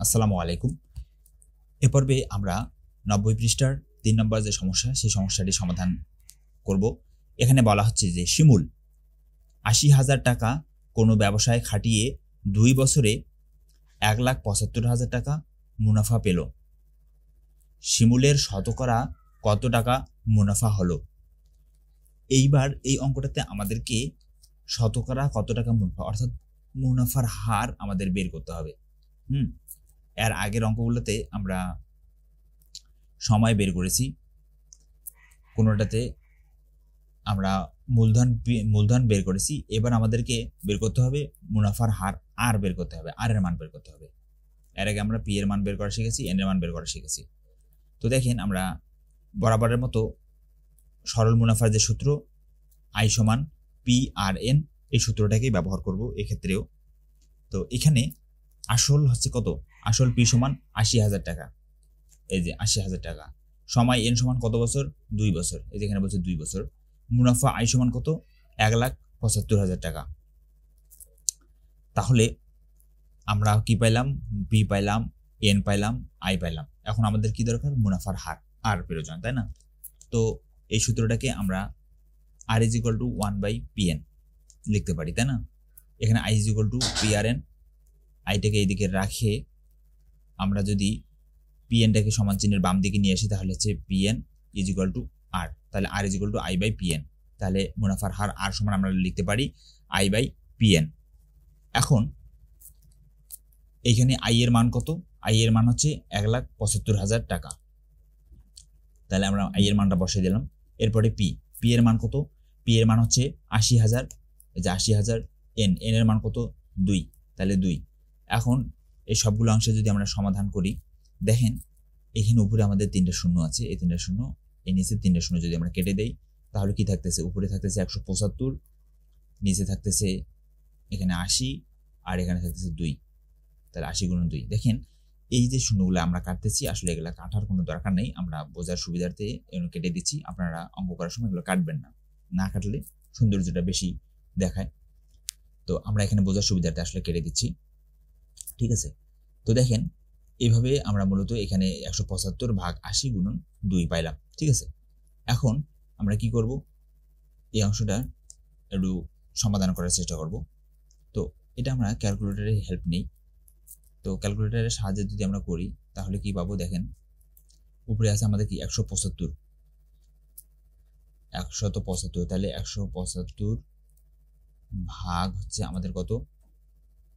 আসসালামু আলাইকুম। এ পর্বে আমরা 90 পৃষ্ঠার 3 নম্বর যে সমস্যা সেই সমস্যাটি সমাধান করব। এখানে বলা হচ্ছে যে শিমুল ৮০,০০০ টাকা কোনো ব্যবসায় খাটিয়ে 2 বছরে ১,৭৫,০০০ টাকা মুনাফা পেল। শিমুলের শতকরা কত টাকা মুনাফা হলো? এইবার এই অঙ্কটাতে আমাদেরকে শতকরা কত টাকা মুনাফা অর্থাৎ মুনাফার হার আমাদের বের করতে হবে। এর আগের অঙ্কগুলোতে আমরা সময় বের করেছি, কোনোটাতে আমরা মূলধন বের করেছি। এবার আমাদেরকে বের করতে হবে মুনাফার হার, আর বের করতে হবে, আর এর মান বের করতে হবে। এর আগে আমরা পি এর মান বের করা শিখেছি, এন এর মান বের করা শিখেছি। তো দেখেন, আমরা বরাবরের মতো সরল মুনাফার যে সূত্র আই সমান পি আর এন, এই সূত্রটাকেই ব্যবহার করব এক্ষেত্রেও। তো এখানে আসল হচ্ছে কত? আসল পি সমান ৮০,০০০ টাকা, এই যে ৮০,০০০ টাকা। সময় এন সমান কত বছর? 2 বছর, এই যেখানে বলছে 2 বছর। মুনাফা আই সমান কত? ১,৭৫,০০০ টাকা। তাহলে আমরা কি পাইলাম? পি পাইলাম, এন পাইলাম, আই পাইলাম। এখন আমাদের কি দরকার? মুনাফার হার, আর প্রয়োজন, তাই না? তো এই সূত্রটাকে আমরা আর ইজ ইকুয়াল টু 1/pn লিখতে পারি, তাই না? এখানে I is equal to P R N, আইটাকে এইদিকে রাখে আমরা যদি পিএনটাকে সমান চিহ্নের বাম দিকে নিয়ে আসি, তাহলে হচ্ছে পিএন ইজ ইকুয়াল টু আর, তাহলে আর ইজ ইকুয়াল টু I/pn। তাহলে মুনাফার হার আর সমান আমরা লিখতে পারি I/pn। এখন এইখানে আই এর মান কত? আই এর মান হচ্ছে ১,৭৫,০০০ টাকা। তাহলে আমরা আই এর মানটা বসিয়ে দিলাম। এরপরে পি এর মান কত? পি এর মান হচ্ছে ৮০,০০০, এই যে ৮০,০০০। এন এর মান কত? 2, তাহলে 2। এখন এই সবগুলো অংশে যদি আমরা সমাধান করি, দেখেন এখানে উপরে আমাদের 3টা শূন্য আছে, এই 3টা শূন্য, এই নিচে 3টা শূন্য যদি আমরা কেটে দেই, তাহলে কি থাকতেছে? উপরে থাকতেছে ১৭৫, নিচে থাকতেছে এখানে ৮০, আর এখানে থাকতেছে 2, তাহলে ৮০ গুণ 2। দেখেন এই যে শূন্যগুলো আমরা কাটতেছি, আসলে এগুলো কাটার কোনো দরকার নেই, আমরা বোঝার সুবিধার্থে এগুলো কেটে দিচ্ছি। আপনারা অঙ্ক করার সময় এগুলো কাটবেন না, না কাটলে সৌন্দর্যটা বেশি দেখায়। তো আমরা এখানে বোঝার সুবিধার্থে আসলে কেটে দিচ্ছি, ঠিক আছে? তো দেখেন এইভাবে আমরা মূলত এখানে ১৭৫ ভাগ ৮০ গুণন 2 পাইলাম, ঠিক আছে? এখন আমরা কি করব? এই অংশটা একটু সমাধান করার চেষ্টা করব। তো এটা আমরা ক্যালকুলেটরের হেল্প নিই। তো ক্যালকুলেটরের সাহায্যে যদি আমরা করি, তাহলে কি পাবো? দেখেন উপরে আছে আমাদের কি ১৭৫, তাহলে ১৭৫ ভাগ হচ্ছে আমাদের কত?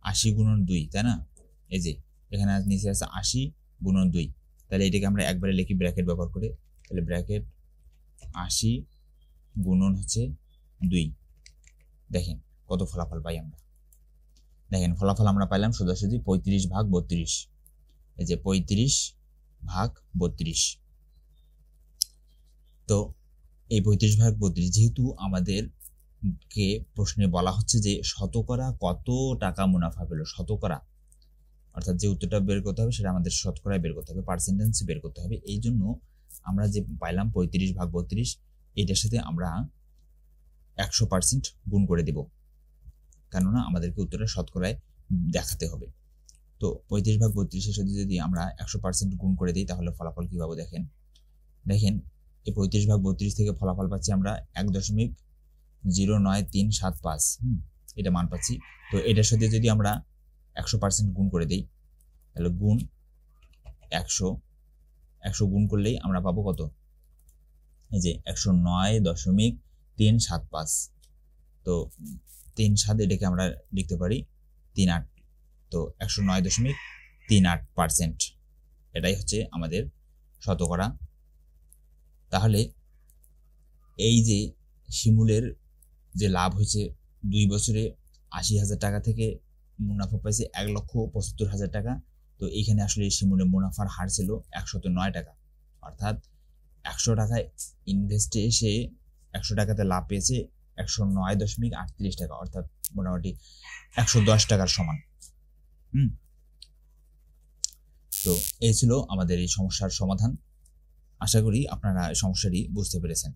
৮০ গুণন 2, তাই না? এই যে এখানে নিচে আছে ৮০ গুণন 2, তাহলে এটাকে আমরা একবারে লিখি ব্র্যাকেট ব্যবহার করে, তাহলে ব্র্যাকেট ৮০ গুণন হচ্ছে 2। দেখেন কত ফলাফল পাই আমরা। দেখেন ফলাফল আমরা পাইলাম সোজাসুজি ৩৫ ভাগ ৩২, এই যে ৩৫ ভাগ ৩২। তো এই ৩৫ ভাগ ৩২, যেহেতু আমাদেরকে প্রশ্নে বলা হচ্ছে যে শতকরা কত টাকা মুনাফা পেল, শতকরা অর্থাৎ যে উত্তরটা বের করতে হবে সেটা আমাদের শতকরায় বের করতে হবে, পার্সেন্টেজ বের করতে হবে। এই জন্য আমরা যে পাইলাম ৩৫ ভাগ ৩২, এটার সাথে আমরা ১০০% গুণ করে দেব, কেননা আমাদেরকে উত্তরটা শতকরায় দেখাতে হবে। তো ৩৫ ভাগ ৩২-এর সাথে যদি আমরা ১০০% গুণ করে দিই, তাহলে ফলাফল কি পাবো? দেখেন এই ৩৫ ভাগ ৩২ থেকে ফলাফল পাচ্ছি আমরা ১.09375, এটা মান পাচ্ছি। তো এটার সাথে যদি আমরা ১০০% গুণ করে দিই, তাহলে গুণ ১০০ গুণ করলেই আমরা পাবো কত? এই যে ১০৯.375। তো ৩৭, এটাকে আমরা লিখতে পারি ৩৮। তো ১০৯.38%, এটাই হচ্ছে আমাদের শতকরা। তাহলে এই যে শিমুলের যে লাভ হয়েছে 2 বছরে ৮০,০০০ টাকা থেকে মুনাফা পাইছে ১,৭৫,০০০ টাকা। তো এইখানে আসলে শিমুলের মুনাফার হার ছিল ১০৯ টাকা, অর্থাৎ ১০০ টাকায় ইনভেস্টে এসে ১০০ টাকাতে লাভ পেয়েছে ১০৯.৩৮ টাকা, অর্থাৎ মোটামুটি ১১০ টাকার সমান। তো এই ছিল আমাদের এই সমস্যার সমাধান। আশা করি আপনারা এই সমস্যাটি বুঝতে পেরেছেন।